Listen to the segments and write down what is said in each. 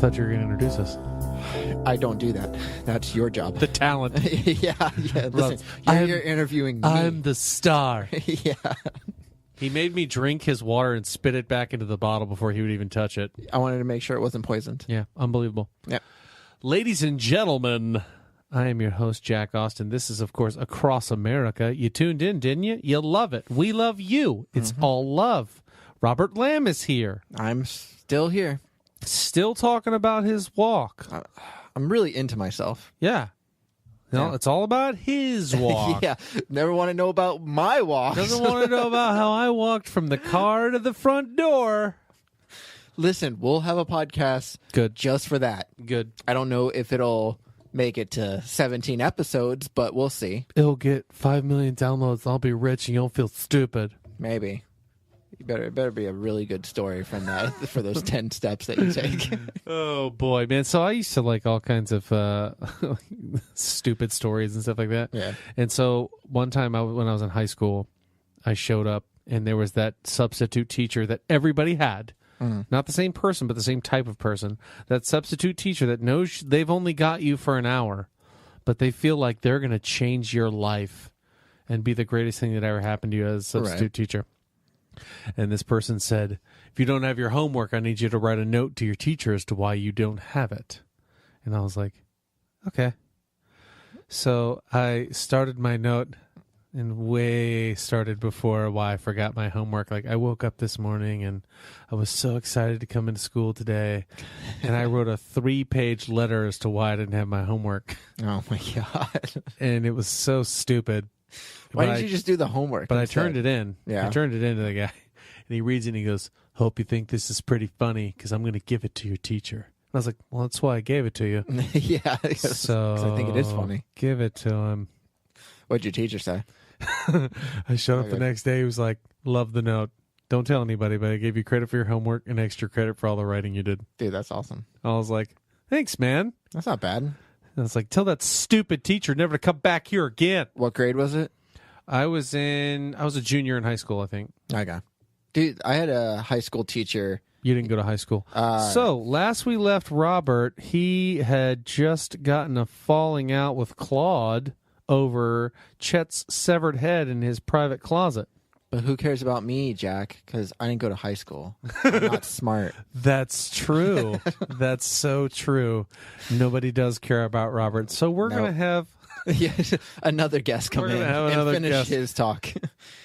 thought you were going to introduce us. I don't do that. That's your job. The talent. yeah. Listen, you're interviewing me. I'm the star. Yeah. He made me drink his water and spit it back into the bottle before he would even touch it. I wanted to make sure it wasn't poisoned. Yeah, unbelievable. Yeah. Ladies and gentlemen, I am your host, Jack Austin. This is, of course, Across America. You tuned in, didn't you? You love it. We love you. It's all love. Robert Lamb is here. I'm still here. Still talking about his walk. I'm really into myself. Yeah. No, Yeah. it's all about his walk. Yeah. Never want to know about my walk. Doesn't want to know about how I walked from the car to the front door. Listen, we'll have a podcast Good. just for that. Good. I don't know if it'll make it to 17 episodes, but we'll see. It'll get 5 million downloads. I'll be rich and you'll feel stupid. Maybe. It better be a really good story from that for those 10 steps that you take. Oh, boy, man. So I used to like all kinds of stupid stories and stuff like that. Yeah. And so one time when I was in high school, I showed up and there was that substitute teacher that everybody had. Not the same person, but the same type of person. That substitute teacher that knows they've only got you for an hour, but they feel like they're going to change your life and be the greatest thing that ever happened to you as a substitute teacher. And this person said, if you don't have your homework, I need you to write a note to your teacher as to why you don't have it. And I was like, okay. So I started my note and way started before why I forgot my homework. Like I woke up this morning and I was so excited to come into school today. And I wrote a 3-page letter as to why I didn't have my homework. Oh, my God. And it was so stupid. Why didn't you just do the homework? But instead? I turned it in. Yeah. I turned it in to the guy. And he reads it and he goes, hope you think this is pretty funny because I'm going to give it to your teacher. And I was like, well, that's why I gave it to you. Yeah. So 'cause I think it is funny. Give it to him. What'd your teacher say? I showed up the next day. He was like, love the note. Don't tell anybody, but I gave you credit for your homework and extra credit for all the writing you did. Dude, that's awesome. I was like, thanks, man. That's not bad. And I was like, tell that stupid teacher never to come back here again. What grade was it? I was a junior in high school, I think. Okay. Dude, I had a high school teacher. You didn't go to high school. So, last we left Robert, he had just gotten a falling out with Claude over Chet's severed head in his private closet. But who cares about me, Jack? Because I didn't go to high school. I'm not smart. That's true. That's so true. Nobody does care about Robert. So we're going to have... Yes, another guest come in and finish his talk.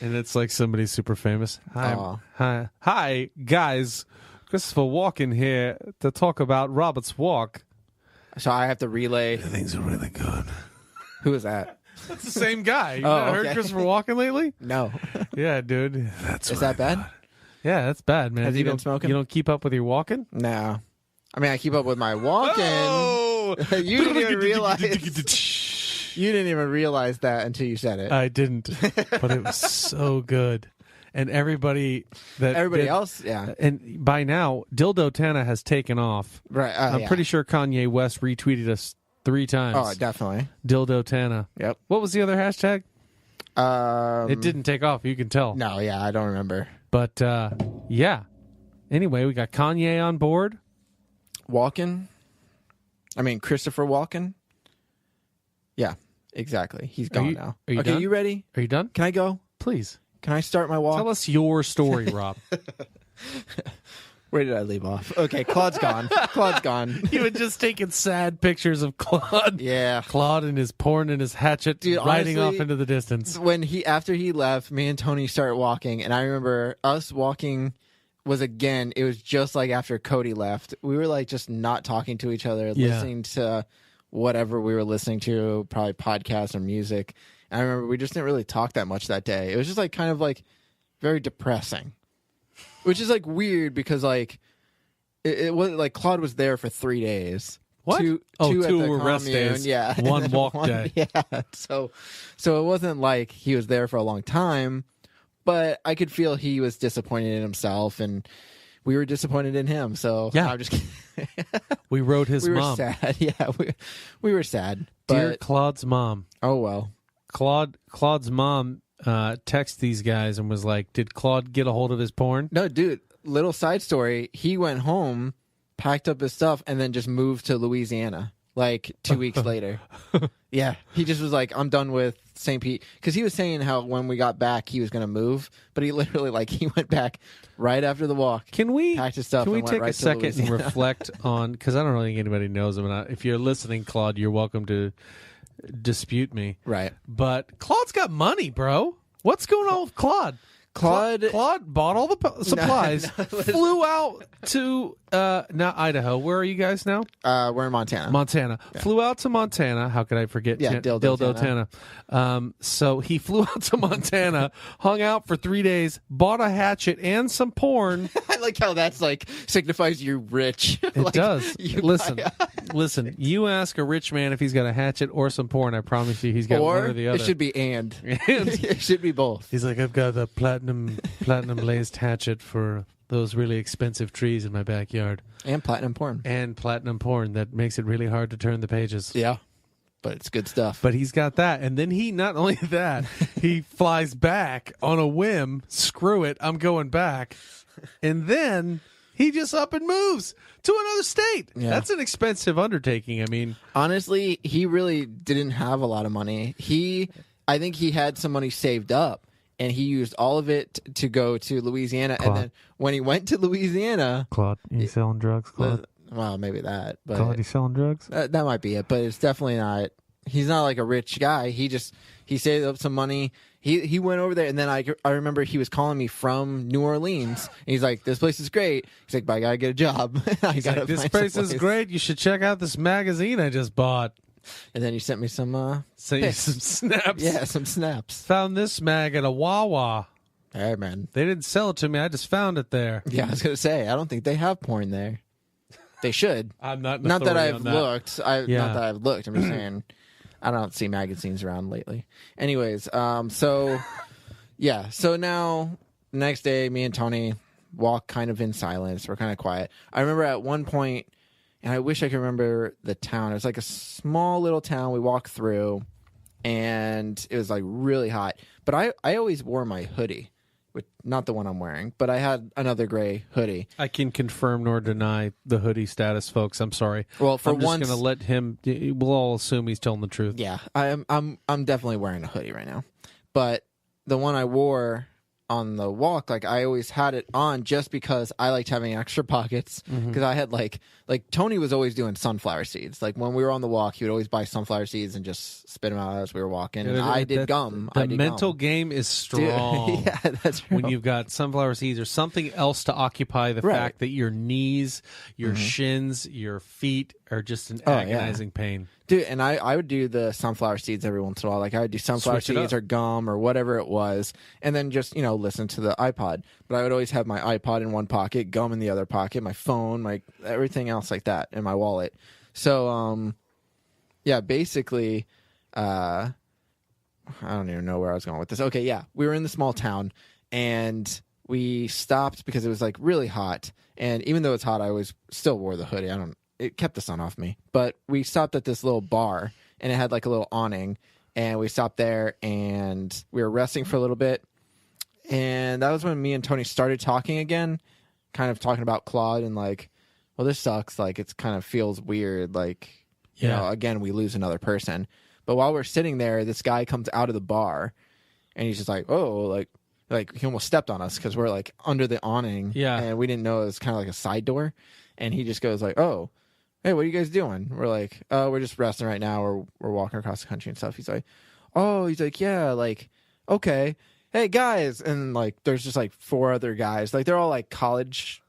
And it's like somebody super famous. Hi, guys. Christopher Walken here to talk about Robert's walk. So I have to relay. Things are really good. Who is that? That's the same guy. You not heard Christopher Walken lately? No. Yeah, dude. Is that bad? Yeah, that's bad, man. Has he been smoking? You don't keep up with your walking? No. I mean, I keep up with my walking. Oh! You didn't even realize. You didn't even realize that until you said it. I didn't, but it was so good. And everybody else, yeah. And by now, Dildo Tana has taken off. Right. I'm pretty sure Kanye West retweeted us 3 times. Oh, definitely. Dildo Tana. Yep. What was the other hashtag? It didn't take off. You can tell. No, yeah, I don't remember. But yeah. Anyway, we got Kanye on board. Christopher Walken. Yeah, exactly. He's gone now. Are you okay, done? you ready? Are you done? Can I go? Please. Can I start my walk? Tell us your story, Rob. Where did I leave off? Okay, Claude's gone. Claude's gone. You had just taken sad pictures of Claude. Yeah. Claude and his porn and his hatchet riding off into the distance. After he left, me and Tony started walking, and I remember us walking it was just like after Cody left. We were like just not talking to each other, listening to whatever we were listening to, probably podcasts or music. And I remember we just didn't really talk that much that day. It was just like kind of like very depressing, which is like weird because like it was like Claude was there for 3 days. What? Two were rest days. Yeah. One walk day. Yeah. So it wasn't like he was there for a long time, but I could feel he was disappointed in himself and we were disappointed in him. So yeah. I'm just kidding. We wrote his mom. We were sad. Yeah. We were sad. Dear Claude's mom. Oh, well. Claude's mom texted these guys and was like, did Claude get a hold of his porn? No, dude. Little side story. He went home packed up his stuff, and then just moved to Louisiana like 2 weeks later. Yeah, he just was like, I'm done with St. Pete, because he was saying how when we got back he was going to move, but he literally like he went back right after the walk. Can we packed his stuff? Can we and take went right a second and Louisiana. reflect on, because I don't think anybody knows him, and if you're listening, Claude, you're welcome to dispute me. Right, but Claude's got money, bro. What's going on with Claude? Claude bought all the supplies, flew out to now Idaho. Where are you guys now? We're in Montana. Yeah. Flew out to Montana. How could I forget? Yeah, Dildo Tana. So he flew out to Montana, hung out for 3 days, bought a hatchet and some porn. I like how that's like signifies you're rich. It Like, does. Listen. You ask a rich man if he's got a hatchet or some porn. I promise you, he's got one or the other. It should be and. It should be both. He's like, I've got the platinum glazed hatchet for those really expensive trees in my backyard, And platinum porn. that makes it really hard to turn the pages. Yeah. But it's good stuff. But he's got that, and then he not only that, he flies back on a whim. Screw it, I'm going back, and then he just up and moves to another state. Yeah. That's an expensive undertaking. I mean, honestly, he really didn't have a lot of money. I think he had some money saved up, and he used all of it to go to Louisiana. Claude. And then when he went to Louisiana, Claude, you selling drugs, Claude? Well, maybe that, but Claude, you selling drugs? that might be it. But it's definitely not. He's not like a rich guy. He saved up some money. He went over there, and then I remember he was calling me from New Orleans. And he's like, "This place is great." He's like, "But I gotta get a job." This place is great. You should check out this magazine I just bought. And then he sent me some Sent you some snaps. Yeah, some snaps. Found this mag at a Wawa. Hey, man. They didn't sell it to me. I just found it there. Yeah, I was gonna say I don't think they have porn there. They should. I'm not. Not that I've looked. Not Yeah. that I've looked. I'm just saying. I don't see magazines around lately. Anyways, so yeah. So now, next day, me and Tony walk kind of in silence. We're kind of quiet. I remember at one point, and I wish I could remember the town. It was like a small little town we walked through, and it was like really hot. But I always wore my hoodie. Not the one I'm wearing, but I had another gray hoodie. I can confirm nor deny the hoodie status, folks. I'm sorry. Well, for I'm just once, going to let him. We'll all assume he's telling the truth. yeah, I'm definitely wearing a hoodie right now. But the one I wore on the walk, like I always had it on just because I liked having extra pockets. Because I had like Tony was always doing sunflower seeds. Like when we were on the walk, he would always buy sunflower seeds and just spit them out as we were walking. And I did gum. The mental game is strong. Dude, yeah, that's true. When you've got sunflower seeds or something else to occupy the fact that your knees, your shins, your feet are just in agonizing pain. Dude, and I would do the sunflower seeds every once in a while. Like I would do sunflower seeds or gum or whatever it was, and then just, listen to the iPod. But I would always have my iPod in one pocket, gum in the other pocket, my phone, my everything else like that in my wallet. So, yeah, basically, I don't even know where I was going with this. Okay, yeah, we were in the small town, and we stopped because it was like really hot. And even though it's hot, I always still wore the hoodie. It kept the sun off me. But we stopped at this little bar, and it had like a little awning, and we stopped there, and we were resting for a little bit. And that was when me and Tony started talking again, kind of talking about Claude and like, well, this sucks. Like, it kind of feels weird. Like, again, we lose another person. But while we're sitting there, this guy comes out of the bar, and he's just like, oh, like he almost stepped on us because we're like under the awning. Yeah. And we didn't know it was kind of like a side door. And he just goes like, oh, hey, what are you guys doing? We're like, oh, we're just resting right now. We're walking across the country and stuff. He's like, yeah, like, okay. Hey, guys. And like, there's just like 4 other guys. Like, they're all like college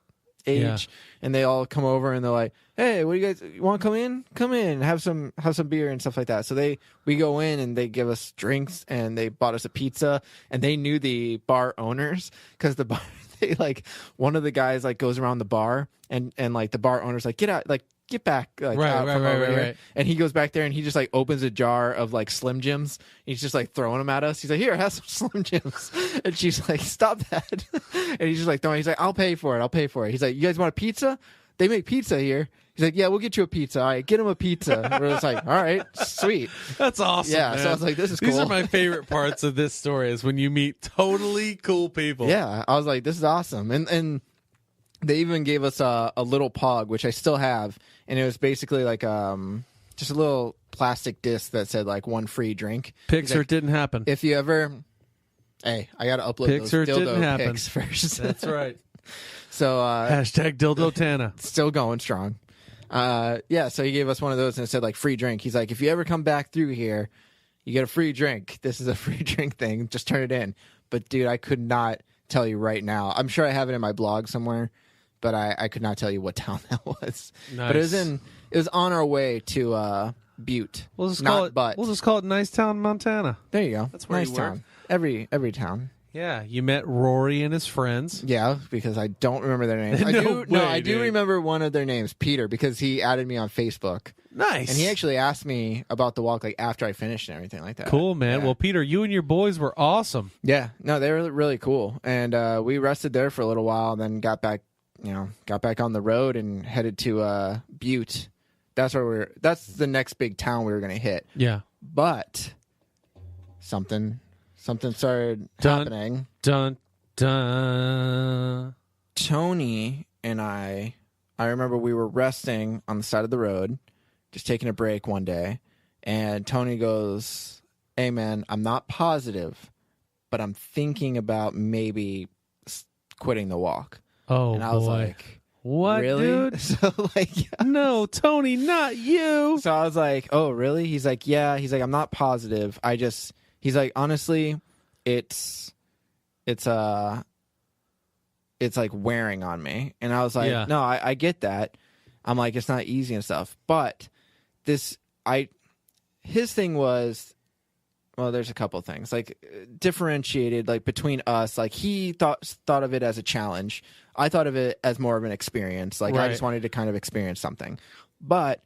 age, and they all come over and they're like, hey, what do you guys want to come in? Come in, have some beer and stuff like that. So we go in and they give us drinks, and they bought us a pizza, and they knew the bar owners because the bar, they like, one of the guys like goes around the bar and like the bar owner's like, get out, like, get back, like, out from over here. Right. And he goes back there and he just like opens a jar of like Slim Jims. He's just like throwing them at us. He's like, here, have some Slim Jims. And she's like, stop that. And he's just like throwing. He's like, I'll pay for it. He's like, you guys want a pizza? They make pizza here. He's like, yeah, we'll get you a pizza. All right, get him a pizza. We're just like, all right, sweet. That's awesome. Yeah, man. so I was like, this is cool. These are my favorite parts of this story is when you meet totally cool people. Yeah, I was like, this is awesome. And They even gave us a little pog, which I still have, and it was basically like just a little plastic disc that said like 1 free drink. Pixar like, didn't happen. If you ever, hey, I got to upload Pixar those dildo didn't happen. pics first. That's right. So Hashtag dildo Tana. still going strong. Yeah, so he gave us one of those and it said like free drink. He's like, if you ever come back through here, you get a free drink. This is a free drink thing. Just turn it in. But dude, I could not tell you right now. I'm sure I have it in my blog somewhere, but I could not tell you what town that was. Nice. But it was on our way to Butte. We'll just call it Nice Town, Montana. There you go. That's where nice you town. were. Every town. Yeah, you met Rory and his friends. Yeah, because I don't remember their names. I do remember one of their names, Peter, because he added me on Facebook. Nice. And he actually asked me about the walk like after I finished and everything like that. Cool, man. Yeah. Well, Peter, you and your boys were awesome. Yeah, no, they were really cool. And we rested there for a little while and then got back on the road and headed to Butte. That's the next big town we were going to hit. Yeah. But something started happening. Dun, dun. Tony and I remember we were resting on the side of the road, just taking a break one day, and Tony goes, "Hey man, I'm not positive, but I'm thinking about maybe quitting the walk." Oh, and I was boy. like, "What, really?" dude? So like, yeah. No, Tony, not you. So I was like, "Oh, really?" He's like, "Yeah." He's like, "I'm not positive. He's like, honestly, it's like wearing on me." And I was like, Yeah. "No, I get that." I'm like, "It's not easy and stuff." But his thing was, well, there's a couple things like differentiated like between us. Like he thought of it as a challenge. I thought of it as more of an experience. Like Right. I just wanted to kind of experience something. But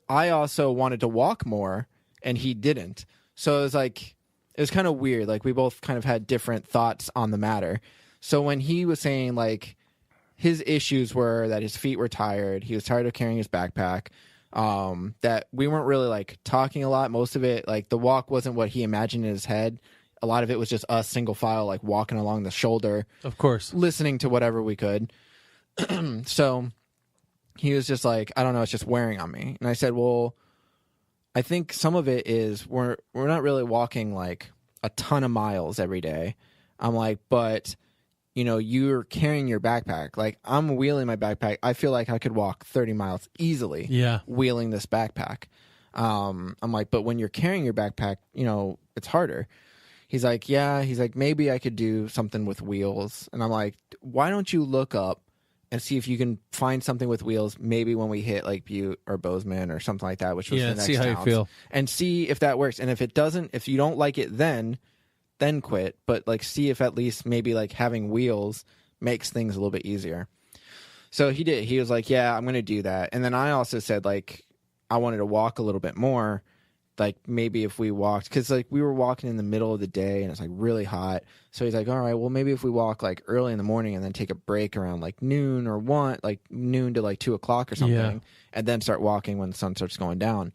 I also wanted to walk more and he didn't. So it was kind of weird. Like we both kind of had different thoughts on the matter. So when he was saying like his issues were that his feet were tired, he was tired of carrying his backpack, that we weren't really like talking a lot. Most of it, like the walk wasn't what he imagined in his head. A lot of it was just us single file, like walking along the shoulder, Of course. listening to whatever we could. So he was just like, I don't know, it's just wearing on me. And I said, well, I think some of it is we're not really walking like a ton of miles every day. I'm like, but you're carrying your backpack. Like I'm wheeling my backpack. I feel like I could walk 30 miles easily. Yeah. Wheeling this backpack. I'm like, but when you're carrying your backpack, it's harder. He's like, yeah. He's like, maybe I could do something with wheels. And I'm like, why don't you look up and see if you can find something with wheels, maybe when we hit like Butte or Bozeman or something like that, which was the next see how towns, you feel. and see if that works. And if it doesn't, if you don't like it, then quit. But like, see if at least maybe like having wheels makes things a little bit easier. So he did. He was like, yeah, I'm going to do that. And then I also said like, I wanted to walk a little bit more. Like maybe if we walked, because like we were walking in the middle of the day and it's like really hot. So he's like, all right, well maybe if we walk like early in the morning and then take a break around like noon or noon to like 2 o'clock or something, Yeah. and then start walking when the sun starts going down.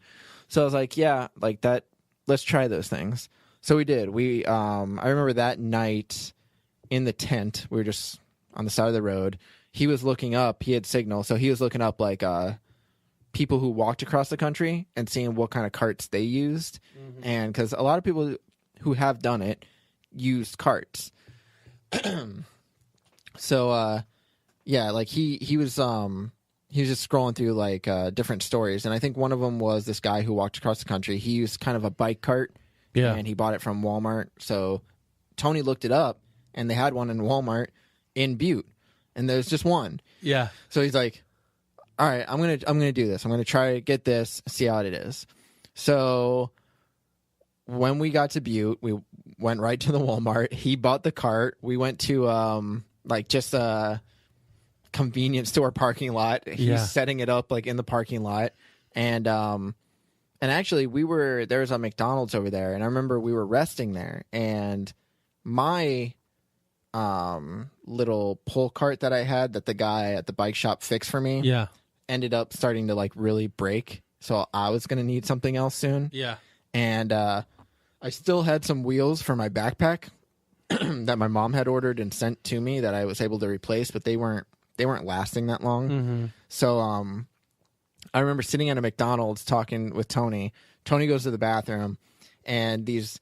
So I was like, yeah, like that. Let's try those things. So we did. I remember that night in the tent, we were just on the side of the road. He was looking up. He had signal, so he was looking up like people who walked across the country and seeing what kind of carts they used. Mm-hmm. And because a lot of people who have done it used carts. So yeah, like he was just scrolling through like different stories, and I think one of them was this guy who walked across the country. He used kind of a bike cart. Yeah. And he bought it from Walmart. So Tony looked it up and they had one in Walmart in Butte. And there's just one. Yeah. So he's like, all right, I'm gonna do this. I'm gonna try to get this, see how it is. So when we got to Butte, we went right to the Walmart. He bought the cart. We went to like just a convenience store parking lot. He's setting it up like in the parking lot. And actually, there was a McDonald's over there, and I remember we were resting there, and my little pull cart that I had that the guy at the bike shop fixed for me ended up starting to like really break, so I was going to need something else soon. Yeah. And I still had some wheels for my backpack that my mom had ordered and sent to me that I was able to replace, but they weren't they weren't lasting that long. So I remember sitting at a McDonald's talking with Tony. Tony goes to the bathroom, and this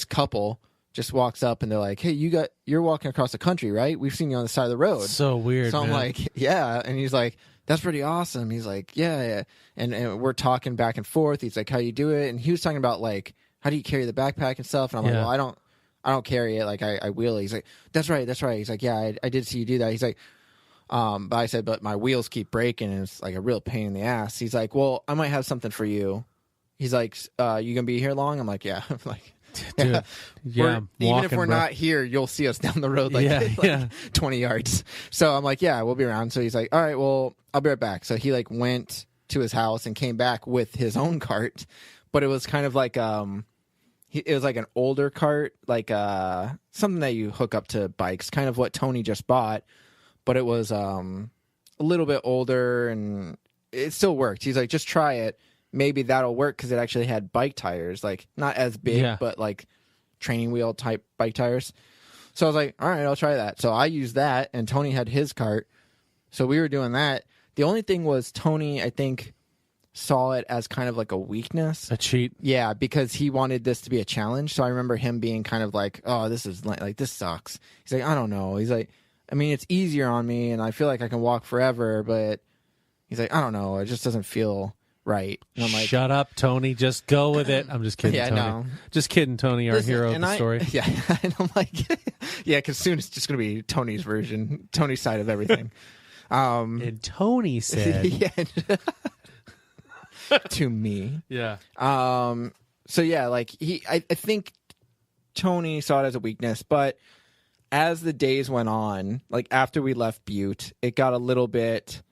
couple just walks up, and they're like, "Hey, you're walking across the country, right? We've seen you on the side of the road." So weird. So I'm man. like, "Yeah," and he's like, "That's pretty awesome." He's like, "Yeah." And we're talking back and forth. He's like, "How you do it?" And he was talking about like, "How do you carry the backpack and stuff?" And I'm like, "Well, I don't carry it. Like I wheel it." He's like, That's right. He's like, "Yeah, I did see you do that." He's like, but I said, "But my wheels keep breaking, and it's like a real pain in the ass." He's like, "Well, I might have something for you." He's like, "You gonna be here long?" I'm like, "Yeah." I'm like, dude, yeah. Even if we're not here, you'll see us down the road like 20 yards. So I'm like, "Yeah, we'll be around." So he's like, "All right, well, I'll be right back." So he like went to his house and came back with his own cart, but it was kind of like it was like an older cart, like something that you hook up to bikes, kind of what Tony just bought, but it was a little bit older, and it still worked. He's like, "Just try it. Maybe that'll work," because it actually had bike tires, like not as big, but like training wheel type bike tires. So I was like, "All right, I'll try that." So I used that, and Tony had his cart. So we were doing that. The only thing was Tony, I think, saw it as kind of like a weakness. A cheat. Yeah, because he wanted this to be a challenge. So I remember him being kind of like, "Oh, this is like this sucks." He's like, "I don't know." He's like, "I mean, it's easier on me, and I feel like I can walk forever, but," he's like, "I don't know. It just doesn't feel right." And I'm like, "Shut up, Tony. Just go with it." I'm just kidding, Yeah, Tony. no. Just kidding, Tony, our hero of the story. Yeah, and I'm like, yeah, because soon it's just going to be Tony's version, Tony's side of everything. And Tony said, yeah, to me. "Yeah, So yeah, like I think Tony saw it as a weakness, but as the days went on, like after we left Butte, it got a little bit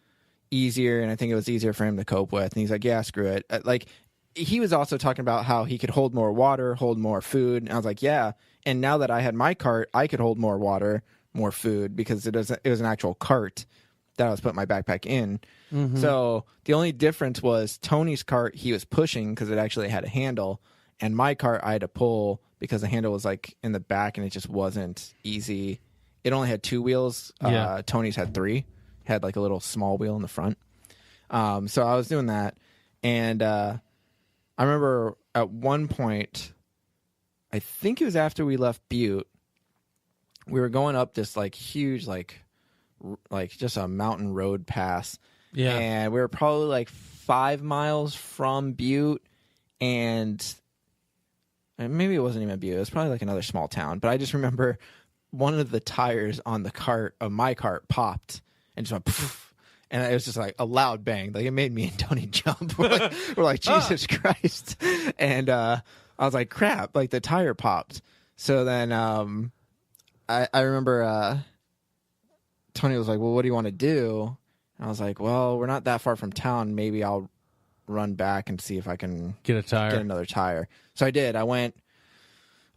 easier, and I think it was easier for him to cope with. And he's like, "Yeah, screw it." Like he was also talking about how he could hold more water, hold more food, and I was like, "Yeah." And now that I had my cart, I could hold more water, more food, because it was an actual cart that I was putting my backpack in. So the only difference was Tony's cart he was pushing because it actually had a handle, and my cart I had to pull because the handle was like in the back, and it just wasn't easy. It only had 2 wheels. Tony's had 3. Had like a little small wheel in the front. So I was doing that, and I remember at one point, I think it was after we left Butte, we were going up this like huge like just a mountain road pass. yeah." And we were probably like 5 miles from Butte, and maybe it wasn't even Butte. It was probably like another small town. But I just remember one of the tires on the cart of my cart popped and just went poof, and it was just like a loud bang. Like it made me and Tony jump. We're like Jesus Christ, and I was like, crap! Like the tire popped. So then I remember Tony was like, "Well, what do you want to do?" And I was like, "Well, we're not that far from town. Maybe I'll run back and see if I can Get another tire." So I did. I went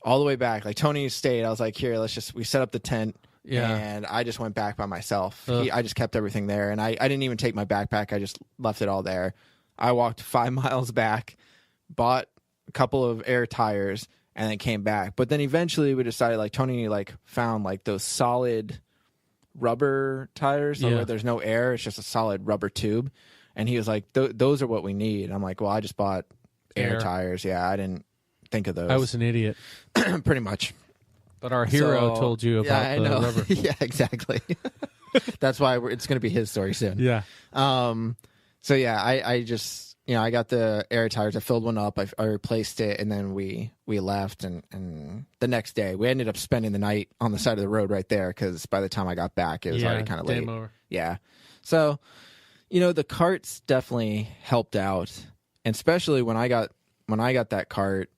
all the way back. Like Tony stayed. I was like, "Here, we set up the tent." Yeah. And I just went back by myself. I just kept everything there, and I didn't even take my backpack. I just left it all there. I walked 5 miles back, bought a couple of air tires, and then came back. But then eventually we decided, like Tony like found like those solid rubber tires where there's no air, it's just a solid rubber tube, and he was like, "Those are what we need." I'm like, "Well, I just bought air tires." Yeah, I didn't think of those. I was an idiot. Pretty much. But our hero told you about the rubber. Yeah, exactly. That's why it's going to be his story soon. Yeah. So yeah, I just, I got the air tires. I filled one up. I replaced it, and then we left. And the next day, we ended up spending the night on the side of the road right there, because by the time I got back, it was already kind of late. Over. Yeah. So, the carts definitely helped out, and especially when I got that cart.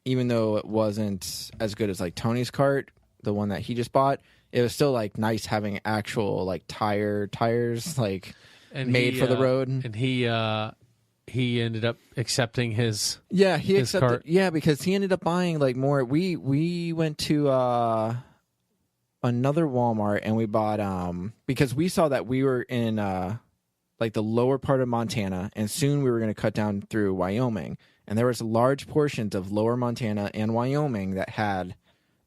Even though it wasn't as good as like Tony's cart, the one that he just bought, it was still like nice having actual like tires like made for the road. And he ended up accepting his he accepted cart. Yeah, because he ended up buying like more. We went to another Walmart, and we bought because we saw that we were in like the lower part of Montana, and soon we were going to cut down through Wyoming. And there was large portions of lower Montana and Wyoming that had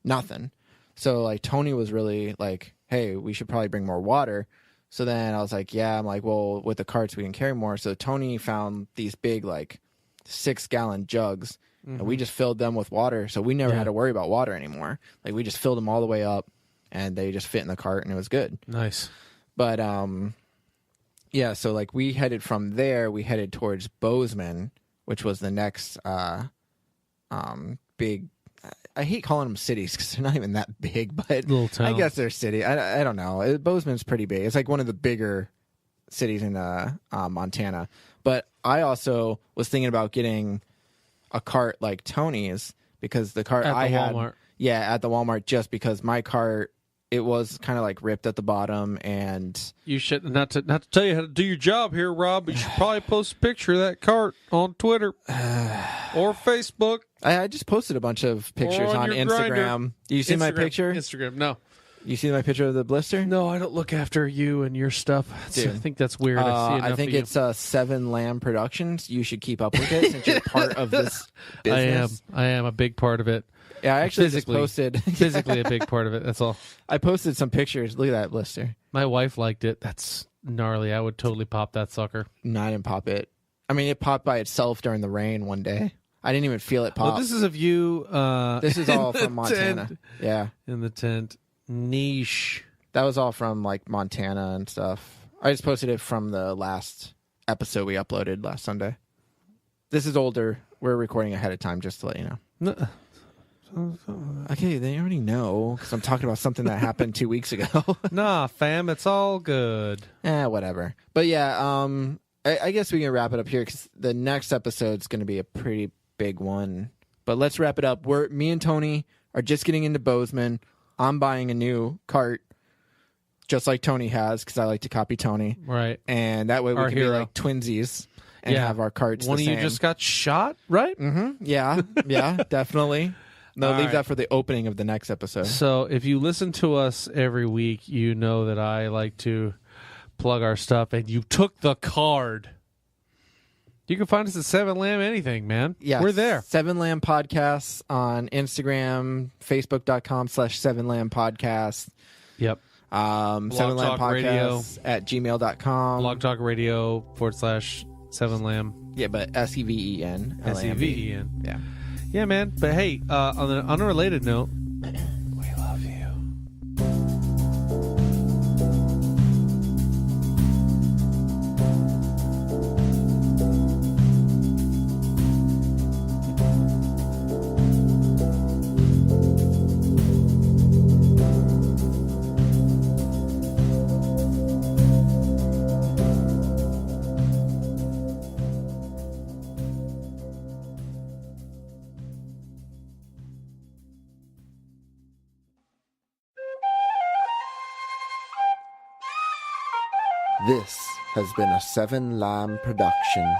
nothing. So like Tony was really like, "Hey, we should probably bring more water." So then I was like, yeah, I'm like, well, with the carts, we can carry more. So Tony found these big, like, 6-gallon jugs, and we just filled them with water. So we never had to worry about water anymore. Like, we just filled them all the way up, and they just fit in the cart, and it was good. Nice. But, yeah, so, like, we headed from there, we headed towards Bozeman, which was the next big, I hate calling them cities because they're not even that big, but Little town. I guess they're city. I don't know. Bozeman's pretty big. It's like one of the bigger cities in Montana. But I also was thinking about getting a cart like Tony's because the cart At I the had, Walmart. at the Walmart, just because my cart, it was kind of like ripped at the bottom, and You should not to tell you how to do your job here, Rob, but you should probably post a picture of that cart on Twitter or Facebook. I just posted a bunch of pictures Or on on your Instagram. Grindr. Do you see my Instagram. picture? Instagram, no. You see my picture of the blister? No, I don't look after you and your stuff. Dude. I think that's weird. I think see it's 7 Lamb Productions. You should keep up with it since you're part of this business. I am a big part of it. Yeah, I actually just Physically. posted. Physically a big part of it. That's all. I posted some pictures. Look at that blister. My wife liked it. That's gnarly. I would totally pop that sucker. No, I didn't pop it. I mean, it popped by itself during the rain one day. I didn't even feel it pop. Well, this is of you. This is all in the from Montana. tent. Yeah, In the tent. Niche. that was all from like Montana and stuff. I just posted it from the last episode we uploaded last Sunday. This is older. We're recording ahead of time, just to let you know. No. Okay, they already know because I'm talking about something that happened 2 weeks ago. Nah, fam, it's all good. Whatever. But yeah, I guess we can wrap it up here because the next episode's going to be a pretty big one. But let's wrap it up. Me and Tony are just getting into Bozeman. I'm buying a new cart, just like Tony has, because I like to copy Tony. Right. And that way we Our can hero. be like twinsies and have our carts One the of you same. just got shot, right? Mm-hmm. Yeah, definitely. No, All leave right. that for the opening of the next episode. So if you listen to us every week, you know that I like to plug our stuff, and you took the card. You can find us at 7 Lamb anything, man. Yes. We're there. 7 Lamb Podcasts on Instagram, Facebook.com/7 Lamb Podcast. Yep. 7 Lamb Talk Radio. Podcasts at gmail.com. Blog Talk Radio /7 Lamb. Yeah, but SEVEN. SEVEN. Yeah. Yeah, man. But hey, on an unrelated note, we love you. This has been a 7 Lamb production.